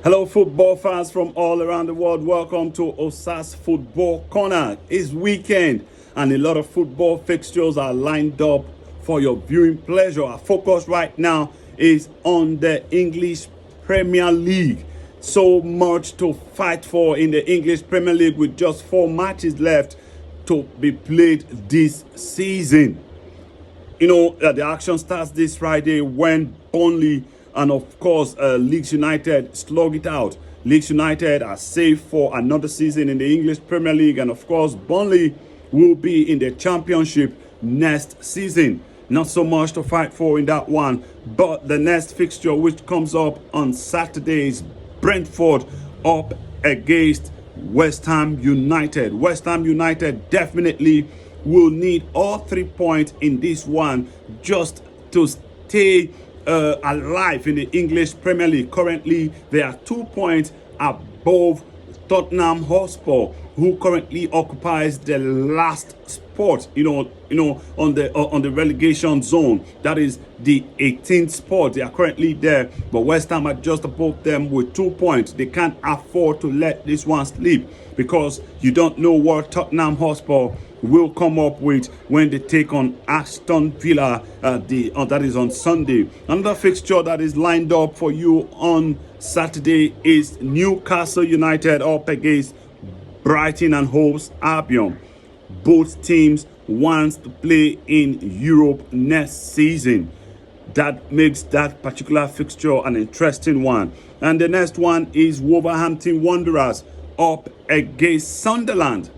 Hello, football fans from all around the world. Welcome to Osas Football Corner. It's weekend and a lot of football fixtures are lined up for your viewing pleasure. Our focus right now is on the English Premier League. So much to fight for in the English Premier League with just 4 matches left to be played this season. The action starts this Friday when Burnley and of course Leeds United slug it out. Leeds United are safe for another season in the English Premier League, and of course Burnley will be in the Championship next season. Not so much to fight for in that one, but the next fixture, which comes up on Saturday, is Brentford up against West Ham United. West Ham United definitely will need all 3 points in this one just to stay alive in the English Premier League. Currently, they are 2 points above Tottenham Hotspur, who currently occupies the last spot, on the relegation zone. That is the 18th spot. They are currently there, but West Ham are just above them with 2 points. They can't afford to let this one slip because you don't know what Tottenham Hotspur will come up with when they take on Aston Villa. That is on Sunday. Another fixture that is lined up for you on Saturday is Newcastle United up against Brighton and Hove Albion. Both teams want to play in Europe next season. That makes that particular fixture an interesting one. And the next one is Wolverhampton Wanderers up against Sunderland.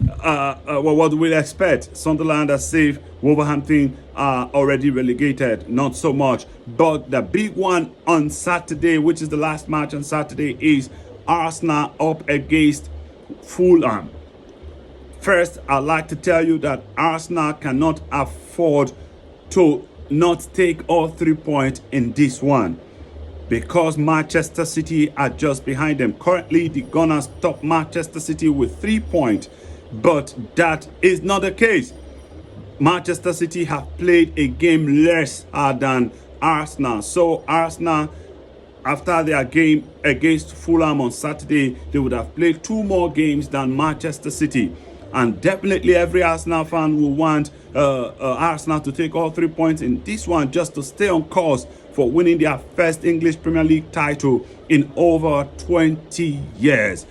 What do we expect? Sunderland are safe. Wolverhampton are already relegated. Not so much. But the big one on Saturday, which is the last match on Saturday, is Arsenal up against Fulham. First, I'd like to tell you that Arsenal cannot afford to not take all 3 points in this one, because Manchester City are just behind them. Currently, the Gunners top Manchester City with 3 points, but that is not the case. Manchester City have played a game less than Arsenal. So Arsenal, after their game against Fulham on Saturday, they would have played 2 more games than Manchester City. And definitely every Arsenal fan will want Arsenal to take all 3 points in this one just to stay on course for winning their first English Premier League title in over 20 years.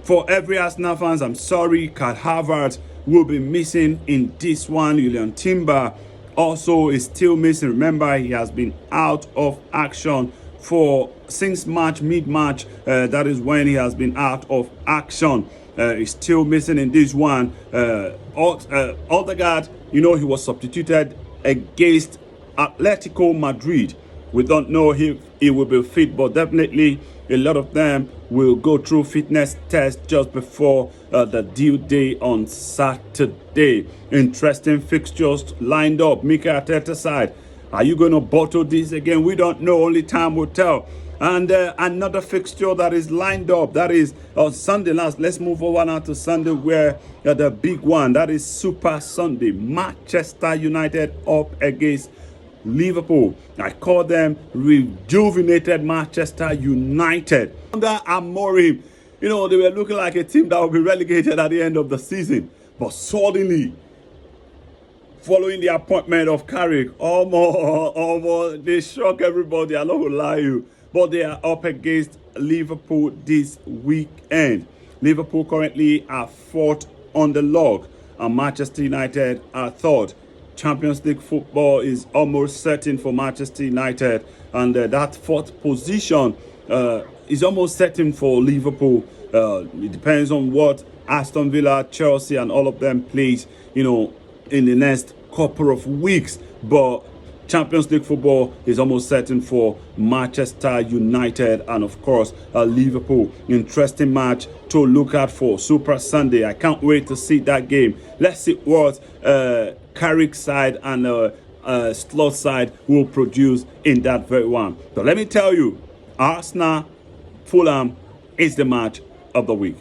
For every Arsenal fans, I'm sorry, Kai Havertz will be missing in this one. Julian Timber also is still missing. Remember, he has been out of action since mid-March. That is when he has been out of action. He's still missing in this one. Odegaard, he was substituted against Atletico Madrid. We don't know if he will be fit, but definitely a lot of them will go through fitness tests just before the due day on Saturday. Interesting fixtures lined up. Mikel Arteta side, are you going to bottle this again? We don't know. Only time will tell. And another fixture that is lined up, that is on Sunday. Let's move over now to Sunday, where the big one, that is Super Sunday. Manchester United up against Liverpool. I call them rejuvenated Manchester United. Under Amorim, they were looking like a team that will be relegated at the end of the season. But suddenly, following the appointment of Carrick, almost they shock everybody. I don't will lie you. But they are up against Liverpool this weekend. Liverpool currently are 4th on the log, and Manchester United are 3rd. Champions League football is almost certain for Manchester United, and that 4th position is almost certain for Liverpool. It depends on what Aston Villa, Chelsea, and all of them plays, in the next couple of weeks. But Champions League football is almost certain for Manchester United and of course Liverpool. Interesting match to look out for Super Sunday. I can't wait to see that game. Let's see what Carrick side and Slot side will produce in that very one. But let me tell you, Arsenal Fulham is the match of the week.